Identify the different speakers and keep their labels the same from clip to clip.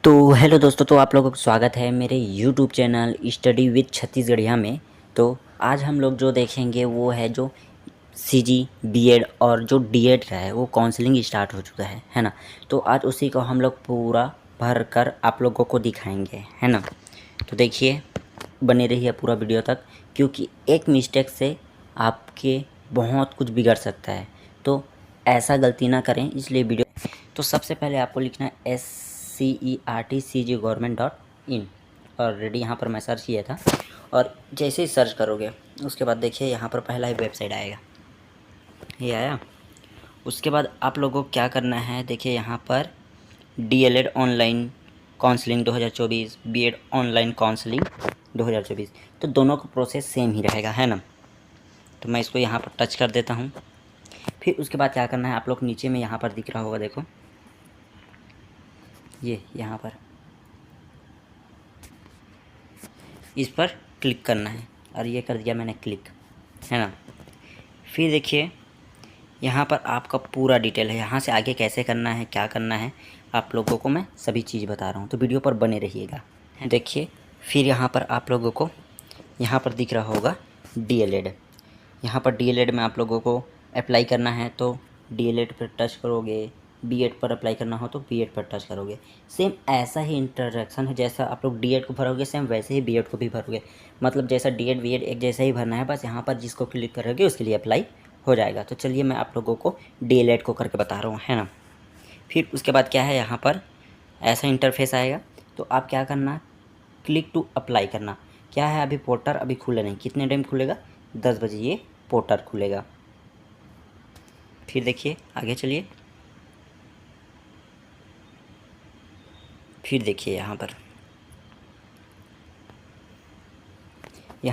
Speaker 1: तो हेलो दोस्तों, तो आप लोगों का स्वागत है मेरे यूट्यूब चैनल स्टडी विद छत्तीसगढ़िया में। तो आज हम लोग जो देखेंगे वो है जो सीजी बीएड और जो डीएड का है वो काउंसलिंग स्टार्ट हो चुका है ना। तो आज उसी को हम लोग पूरा भर कर आप लोगों को दिखाएंगे, है ना। तो देखिए, बने रहिए पूरा वीडियो तक, क्योंकि एक मिस्टेक से आपके बहुत कुछ बिगड़ सकता है। तो ऐसा गलती ना करें, इसलिए वीडियो। तो सबसे पहले आपको लिखना है SCERTCG-government.in। ऑलरेडी यहाँ पर मैं सर्च किया था, और जैसे ही सर्च करोगे उसके बाद देखिए यहाँ पर पहला ही वेबसाइट आएगा। ये आया। उसके बाद आप लोगों को क्या करना है, देखिए यहाँ पर DLED online counselling 2024, BEd online counselling 2024, तो दोनों का प्रोसेस सेम ही रहेगा, है ना। तो मैं इसको यहाँ पर टच कर देता हूँ। फिर उसके बाद क्या करना है, आप लोग नीचे में यहाँ पर दिख रहा होगा, देखो ये यहाँ पर इस पर क्लिक करना है, और ये कर दिया मैंने क्लिक, है ना। फिर देखिए यहाँ पर आपका पूरा डिटेल है, यहाँ से आगे कैसे करना है, क्या करना है, आप लोगों को मैं सभी चीज़ बता रहा हूँ, तो वीडियो पर बने रहिएगा। देखिए फिर यहाँ पर आप लोगों को यहाँ पर दिख रहा होगा DLED। यहाँ पर DLED में आप लोगों को अप्लाई करना है तो DLED पर टच करोगे, बीएड पर अप्लाई करना हो तो बीएड पर टच करोगे। सेम ऐसा ही इंटरेक्शन है, जैसा आप लोग डीएड को भरोगे सेम वैसे ही बीएड को भी भरोगे। मतलब जैसा डीएड बीएड एक जैसा ही भरना है, बस यहाँ पर जिसको क्लिक करोगे उसके लिए अप्लाई हो जाएगा। तो चलिए मैं आप लोगों को DLED को करके बता रहा हूँ, है ना। फिर उसके बाद क्या है, यहाँ पर ऐसा इंटरफेस आएगा। तो आप क्या करना, क्लिक टू अप्लाई करना। क्या है, अभी पोर्टल अभी खुले नहीं, कितने टाइम खुलेगा, 10 बजे ये पोर्टल खुलेगा। फिर देखिए आगे चलिए, फिर देखिए यहाँ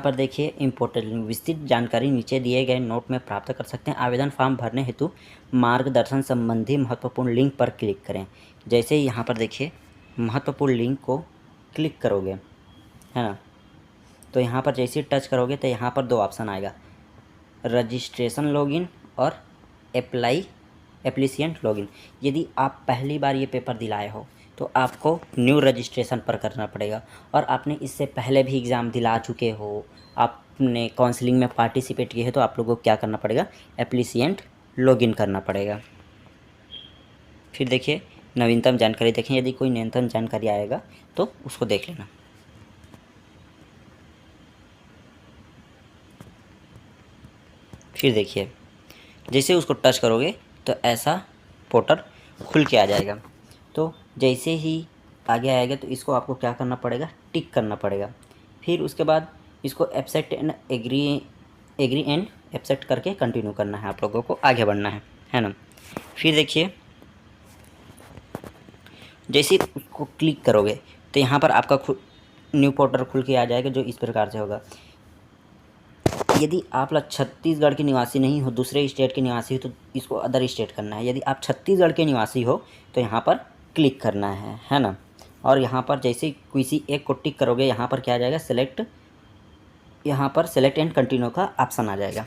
Speaker 1: पर देखिए इम्पोर्टेंट विस्तृत जानकारी नीचे दिए गए नोट में प्राप्त कर सकते हैं। आवेदन फॉर्म भरने हेतु मार्गदर्शन संबंधी महत्वपूर्ण लिंक पर क्लिक करें। जैसे ही यहाँ पर देखिए महत्वपूर्ण लिंक को क्लिक करोगे, है ना, तो यहाँ पर जैसे ही टच करोगे तो यहाँ पर दो ऑप्शन आएगा, रजिस्ट्रेशन लॉगिन और एप्लीसिएंट लॉगिन। यदि आप पहली बार ये पेपर दिलाए हो तो आपको न्यू रजिस्ट्रेशन पर करना पड़ेगा, और आपने इससे पहले भी एग्ज़ाम दिला चुके हो, आपने काउंसलिंग में पार्टिसिपेट किए हो, तो आप लोगों को क्या करना पड़ेगा, एप्लीसिएंट लॉगिन करना पड़ेगा। फिर देखिए नवीनतम जानकारी देखें, यदि कोई नवीनतम जानकारी आएगा तो उसको देख लेना। फिर देखिए जैसे उसको टच करोगे तो ऐसा पोर्टल खुल के आ जाएगा। तो जैसे ही आगे आएगा तो इसको आपको क्या करना पड़ेगा, टिक करना पड़ेगा। फिर उसके बाद इसको accept and agree and accept करके कंटिन्यू करना है, आप लोगों को आगे बढ़ना है ना। फिर देखिए जैसे उसको क्लिक करोगे तो यहाँ पर आपका न्यू पोर्टल खुल के आ जाएगा, जो इस प्रकार से होगा। यदि आप लोग छत्तीसगढ़ के निवासी नहीं हो, दूसरे स्टेट के निवासी हो, तो इसको अदर स्टेट करना है। यदि आप छत्तीसगढ़ के निवासी हो तो यहाँ पर क्लिक करना है ना। और यहाँ पर जैसे किसी एक को टिक करोगे, यहाँ पर क्या आ जाएगा, यहाँ पर सेलेक्ट एंड कंटिन्यू का ऑप्शन आ जाएगा।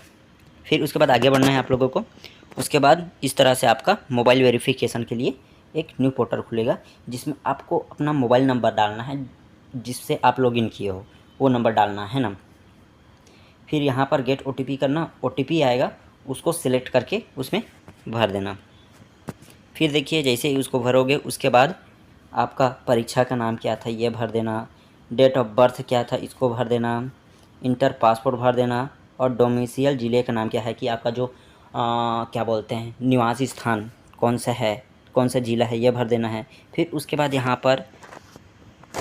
Speaker 1: फिर उसके बाद आगे बढ़ना है आप लोगों को। उसके बाद इस तरह से आपका मोबाइल वेरिफिकेशन के लिए एक न्यू पोर्टल खुलेगा, जिसमें आपको अपना मोबाइल नंबर डालना है, जिससे आप लॉगिन किए हो वो नंबर डालना है ना। फिर यहाँ पर गेट OTP करना, OTP आएगा, उसको सिलेक्ट करके उसमें भर देना। फिर देखिए जैसे ही उसको भरोगे उसके बाद आपका परीक्षा का नाम क्या था ये भर देना, डेट ऑफ बर्थ क्या था इसको भर देना, इंटर पासपोर्ट भर देना, और डोमिसाइल ज़िले का नाम क्या है, कि आपका जो क्या बोलते हैं निवासी स्थान कौन सा है, कौन सा ज़िला है, ये भर देना है। फिर उसके बाद यहाँ पर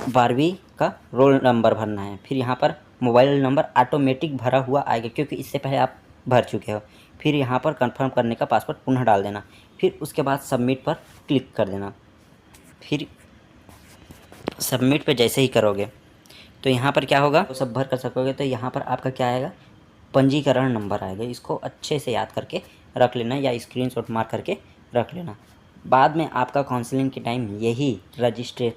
Speaker 1: 12वीं का रोल नंबर भरना है। फिर यहाँ पर मोबाइल नंबर ऑटोमेटिक भरा हुआ आएगा, क्योंकि इससे पहले आप भर चुके हो। फिर यहाँ पर कंफर्म करने का पासवर्ड पुनः डाल देना। फिर उसके बाद सबमिट पर क्लिक कर देना। फिर सबमिट पे जैसे ही करोगे तो यहाँ पर क्या होगा, तो सब भर कर सकोगे। तो यहाँ पर आपका क्या आएगा, पंजीकरण नंबर आएगा। इसको अच्छे से याद करके रख लेना, या स्क्रीनशॉट मार करके रख लेना। बाद में आपका काउंसलिंग के टाइम यही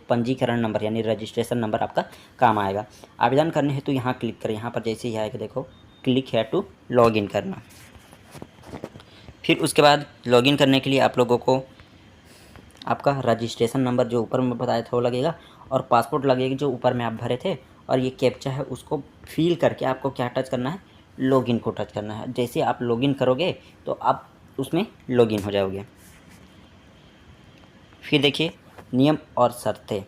Speaker 1: पंजीकरण नंबर यानी रजिस्ट्रेशन नंबर आपका काम आएगा। आवेदन करने हेतु यहाँ क्लिक करें। यहाँ पर जैसे ही आएगा देखो, क्लिक है टू लॉगिन करना। फिर उसके बाद लॉगिन करने के लिए आप लोगों को आपका रजिस्ट्रेशन नंबर जो ऊपर में बताया था वो लगेगा, और पासपोर्ट लगेगी जो ऊपर में आप भरे थे, और ये कैप्चा है उसको फिल करके आपको क्या टच करना है, लॉगिन को टच करना है। जैसे आप लॉगिन करोगे तो आप उसमें लॉगिन हो जाओगे। फिर देखिए नियम और शर्तें,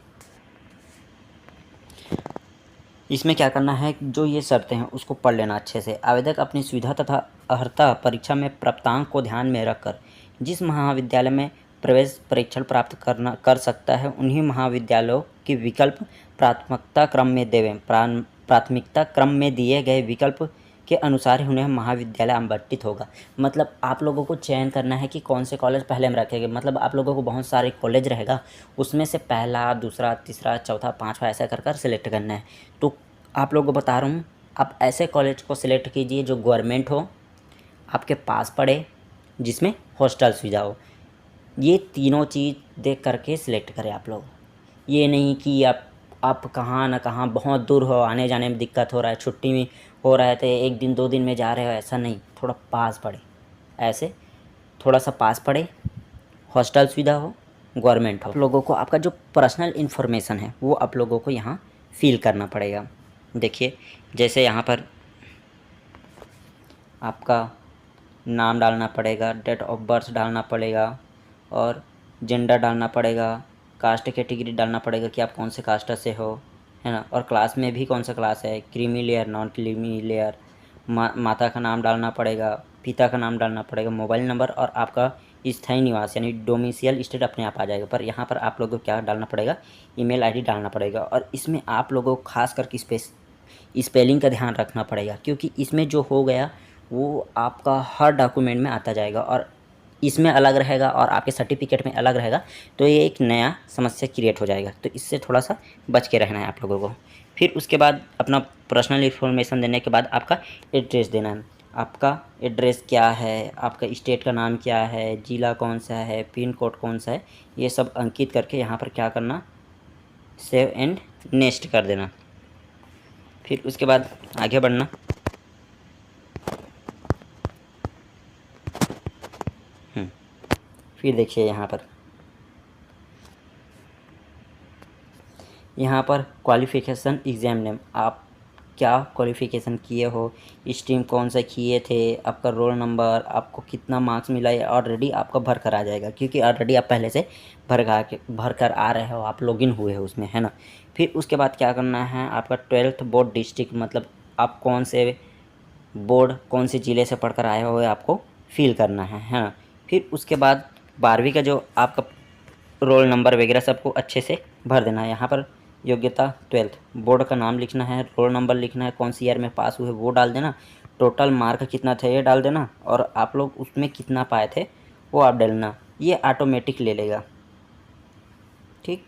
Speaker 1: इसमें क्या करना है, जो ये शर्तें हैं उसको पढ़ लेना अच्छे से। आवेदक अपनी सुविधा तथा अर्हता परीक्षा में प्राप्तांक को ध्यान में रखकर जिस महाविद्यालय में प्रवेश परीक्षण प्राप्त कर सकता है उन्हीं महाविद्यालयों की विकल्प प्राथमिकता क्रम में देवें। प्राथमिकता क्रम में दिए गए विकल्प के अनुसार ही उन्हें महाविद्यालय आवंटित होगा। मतलब आप लोगों को चयन करना है कि कौन से कॉलेज पहले में रखेंगे। मतलब आप लोगों को बहुत सारे कॉलेज रहेगा, उसमें से पहला, दूसरा, तीसरा, चौथा, पाँचवा ऐसा कर सिलेक्ट करना है। तो आप लोगों को बता रहा हूँ, आप ऐसे कॉलेज को सिलेक्ट कीजिए जो गवर्नमेंट हो, आपके पास पड़े, जिसमें हॉस्टल सुविधा हो। ये तीनों चीज़ देख करके सिलेक्ट करें आप लोग। ये नहीं कि आप कहाँ ना कहाँ बहुत दूर हो, आने जाने में दिक्कत हो रहा है, छुट्टी में हो रहे थे, 1 दिन 2 दिन में जा रहे हो, ऐसा नहीं, थोड़ा पास पड़े। ऐसे थोड़ा सा पास पड़े, हॉस्टल सुविधा हो, गवर्नमेंट हो। आप लोगों को आपका जो पर्सनल इन्फॉर्मेशन है वो आप लोगों को यहाँ फिल करना पड़ेगा। देखिए जैसे यहाँ पर आपका नाम डालना पड़ेगा, डेट ऑफ बर्थ डालना पड़ेगा, और जेंडर डालना पड़ेगा, कास्ट कैटेगरी डालना पड़ेगा कि आप कौन से कास्ट से हो, है ना, और क्लास में भी कौन सा क्लास है, creamy layer, non creamy layer. माता का नाम डालना पड़ेगा, पिता का नाम डालना पड़ेगा, मोबाइल नंबर, और आपका स्थायी निवास यानी डोमिसाइल स्टेट अपने आप आ जाएगा। पर यहाँ पर आप लोगों को क्या डालना पड़ेगा, ईमेल आईडी डालना पड़ेगा। और इसमें आप लोगों को खास करके स्पेलिंग का ध्यान रखना पड़ेगा, क्योंकि इसमें जो हो गया वो आपका हर डॉक्यूमेंट में आता जाएगा, और इसमें अलग रहेगा और आपके सर्टिफिकेट में अलग रहेगा, तो ये एक नया समस्या क्रिएट हो जाएगा। तो इससे थोड़ा सा बच के रहना है आप लोगों को। फिर उसके बाद अपना पर्सनल इन्फॉर्मेशन देने के बाद आपका एड्रेस देना है। आपका एड्रेस क्या है, आपका स्टेट का नाम क्या है, ज़िला कौन सा है, पिन कोड कौन सा है, ये सब अंकित करके यहाँ पर क्या करना, सेव एंड नेक्स्ट कर देना। फिर उसके बाद आगे बढ़ना। फिर देखिए यहाँ पर क्वालिफ़िकेशन एग्ज़ाम नेम, आप क्या क्वालिफ़िकेशन किए हो, स्ट्रीम कौन सा किए थे, आपका रोल नंबर, आपको कितना मार्क्स मिला, है ऑलरेडी आपका भर कर आ जाएगा, क्योंकि ऑलरेडी आप पहले से भर कर आ रहे हो, आप लॉगिन हुए हो उसमें, है ना। फिर उसके बाद क्या करना है, आपका 12th बोर्ड डिस्ट्रिक्ट, मतलब आप कौन से बोर्ड, कौन से ज़िले से पढ़ कर आए हो, आपको फिल करना है ना। फिर उसके बाद 12वीं का जो आपका रोल नंबर वगैरह सबको अच्छे से भर देना है। यहाँ पर योग्यता 12th, बोर्ड का नाम लिखना है, रोल नंबर लिखना है, कौन सी ईयर में पास हुए वो डाल देना, टोटल मार्क कितना थे ये डाल देना, और आप लोग उसमें कितना पाए थे वो आप डालना। ये ऑटोमेटिक ले लेगा, ठीक।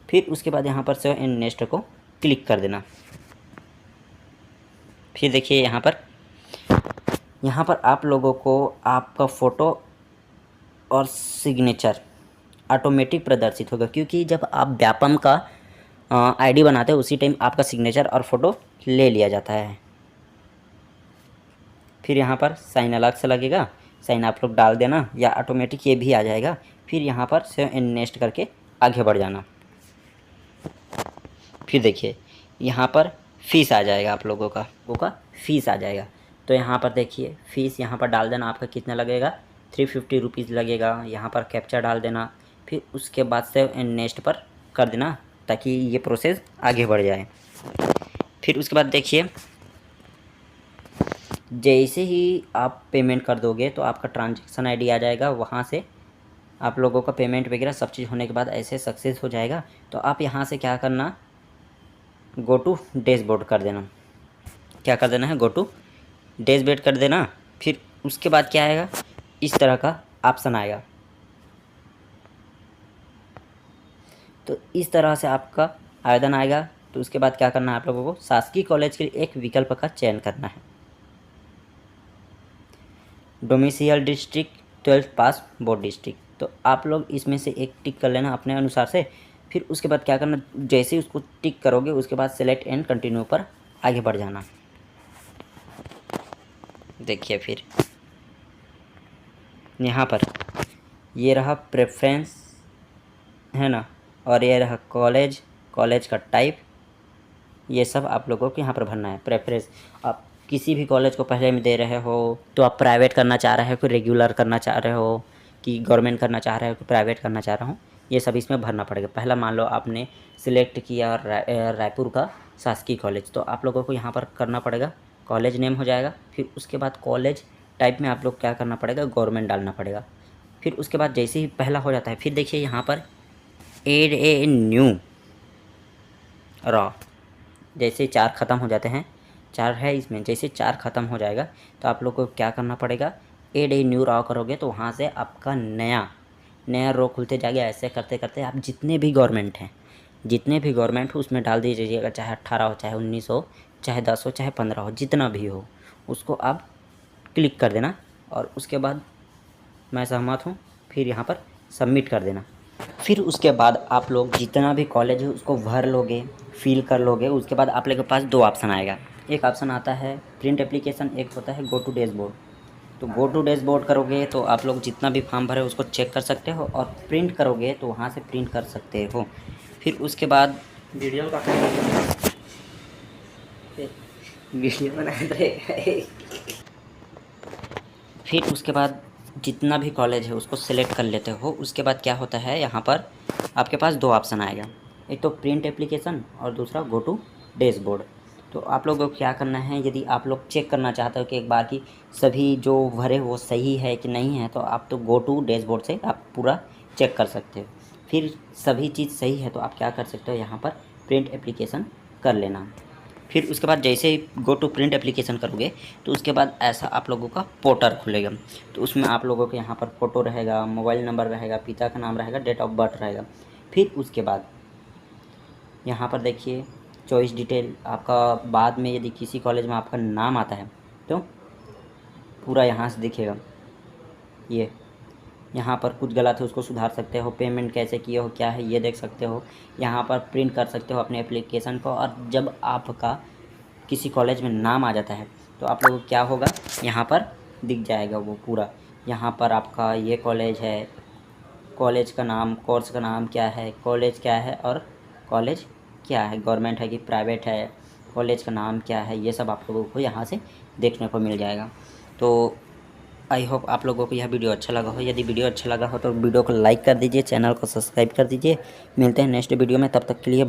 Speaker 1: फिर उसके बाद यहाँ पर सेव एंड नेक्स्ट को क्लिक कर देना। फिर देखिए यहाँ पर आप लोगों को आपका फ़ोटो और सिग्नेचर ऑटोमेटिक प्रदर्शित होगा, क्योंकि जब आप व्यापम का आईडी बनाते हैं उसी टाइम आपका सिग्नेचर और फ़ोटो ले लिया जाता है। फिर यहाँ पर साइन अलग से लगेगा, साइन आप लोग डाल देना या ऑटोमेटिक ये भी आ जाएगा। फिर यहाँ पर सेव एंड नेक्स्ट करके आगे बढ़ जाना। फिर देखिए यहाँ पर फ़ीस आ जाएगा, आप लोगों का फ़ीस आ जाएगा। तो यहाँ पर देखिए फ़ीस यहाँ पर डाल देना, आपका कितना लगेगा, 350 रुपीज़ लगेगा। यहाँ पर कैप्चा डाल देना, फिर उसके बाद सेव एंड नेक्स्ट पर कर देना, ताकि ये प्रोसेस आगे बढ़ जाए। फिर उसके बाद देखिए जैसे ही आप पेमेंट कर दोगे तो आपका ट्रांजैक्शन आईडी आ जाएगा, वहाँ से आप लोगों का पेमेंट वगैरह सब चीज़ होने के बाद ऐसे सक्सेस हो जाएगा। तो आप यहाँ से क्या करना, गो टू डैशबोर्ड कर देना। क्या कर देना है, गो टू डैशबोर्ड कर देना। फिर उसके बाद क्या आएगा, इस तरह का ऑप्शन आएगा। तो इस तरह से आपका आवेदन आएगा। तो उसके बाद क्या करना है, आप लोगों को शासकीय कॉलेज के लिए एक विकल्प का चयन करना है। डोमिसाइल डिस्ट्रिक्ट, 12th पास बोर्ड डिस्ट्रिक्ट, तो आप लोग इसमें से एक टिक कर लेना अपने अनुसार से। फिर उसके बाद क्या करना, जैसे ही उसको टिक करोगे उसके बाद सेलेक्ट एंड कंटिन्यू पर आगे बढ़ जाना। देखिए फिर यहाँ पर ये रहा प्रेफरेंस है ना। और ये रहा कॉलेज, कॉलेज का टाइप, ये सब आप लोगों को यहाँ पर भरना है। प्रेफरेंस, आप किसी भी कॉलेज को पहले में दे रहे हो तो आप प्राइवेट करना चाह रहे हो कि रेगुलर करना चाह रहे हो कि गवर्नमेंट करना चाह रहे हो कि प्राइवेट करना चाह रहा हूँ, ये सब इसमें भरना पड़ेगा। पहला मान लो आपने सिलेक्ट किया रायपुर का शासकीय कॉलेज, तो आप लोगों को यहाँ पर करना पड़ेगा कॉलेज नेम हो जाएगा। फिर उसके बाद कॉलेज टाइप में आप लोग क्या करना पड़ेगा, गवर्नमेंट डालना पड़ेगा। फिर उसके बाद जैसे ही पहला हो जाता है, फिर देखिए यहाँ पर एड ए न्यू रॉ, जैसे 4 ख़त्म हो जाते हैं, 4 है इसमें, जैसे 4 ख़त्म हो जाएगा तो आप लोग को क्या करना पड़ेगा, एड ए न्यू रॉ करोगे तो वहाँ से आपका नया नया रो खुलते जाएगा। ऐसे करते करते आप जितने भी गवर्नमेंट हैं, जितने भी गवर्नमेंट हो उसमें डाल दीजिएगा, चाहे 18 हो, चाहे 19 हो, चाहे 10 हो, चाहे 15 हो, जितना भी हो उसको आप क्लिक कर देना। और उसके बाद मैं सहमत हूँ, फिर यहाँ पर सबमिट कर देना। फिर उसके बाद आप लोग जितना भी कॉलेज है उसको भर लोगे, फिल कर लोगे। उसके बाद आप लोग के पास 2 ऑप्शन आएगा, एक ऑप्शन आता है प्रिंट एप्लीकेशन, एक होता है गो टू डैशबोर्ड। तो गो टू डैशबोर्ड करोगे तो आप लोग जितना भी फॉर्म भरे उसको चेक कर सकते हो, और प्रिंट करोगे तो वहाँ से प्रिंट कर सकते हो। फिर उसके बाद वीडियो का वीडियो बनाए रहे। फिर उसके बाद जितना भी कॉलेज है उसको सिलेक्ट कर लेते हो। उसके बाद क्या होता है, यहाँ पर आपके पास 2 ऑप्शन आएगा, एक तो प्रिंट एप्लीकेशन और दूसरा गो टू डैशबोर्ड। तो आप लोगों को क्या करना है, यदि आप लोग चेक करना चाहते हो कि एक बार की सभी जो भरे वो सही है कि नहीं है, तो आप तो गो टू डैशबोर्ड से आप पूरा चेक कर सकते हो। फिर सभी चीज़ सही है तो आप क्या कर सकते हो, यहाँ पर प्रिंट एप्लीकेशन कर लेना। फिर उसके बाद जैसे ही गो टू प्रिंट एप्लीकेशन करोगे तो उसके बाद ऐसा आप लोगों का पोर्टल खुलेगा। तो उसमें आप लोगों के यहाँ पर फ़ोटो रहेगा, मोबाइल नंबर रहेगा, पिता का नाम रहेगा, डेट ऑफ बर्थ रहेगा। फिर उसके बाद यहाँ पर देखिए चॉइस डिटेल आपका, बाद में यदि किसी कॉलेज में आपका नाम आता है तो पूरा यहाँ से दिखेगा। ये यहाँ पर कुछ गलत है उसको सुधार सकते हो, पेमेंट कैसे किए हो, क्या है ये देख सकते हो। यहाँ पर प्रिंट कर सकते हो अपने एप्लीकेशन को। और जब आपका किसी कॉलेज में नाम आ जाता है तो आप लोगों को क्या होगा, यहाँ पर दिख जाएगा वो पूरा। यहाँ पर आपका ये कॉलेज है, कॉलेज का नाम, कोर्स का नाम क्या है, कॉलेज क्या है और कॉलेज क्या है, गवर्नमेंट है कि प्राइवेट है, कॉलेज का नाम क्या है, ये सब आप लोगों को यहाँ से देखने को मिल जाएगा। तो आई होप आप लोगों को यह वीडियो अच्छा लगा हो। यदि वीडियो अच्छा लगा हो तो वीडियो को लाइक कर दीजिए, चैनल को सब्सक्राइब कर दीजिए। मिलते हैं नेक्स्ट वीडियो में, तब तक के लिए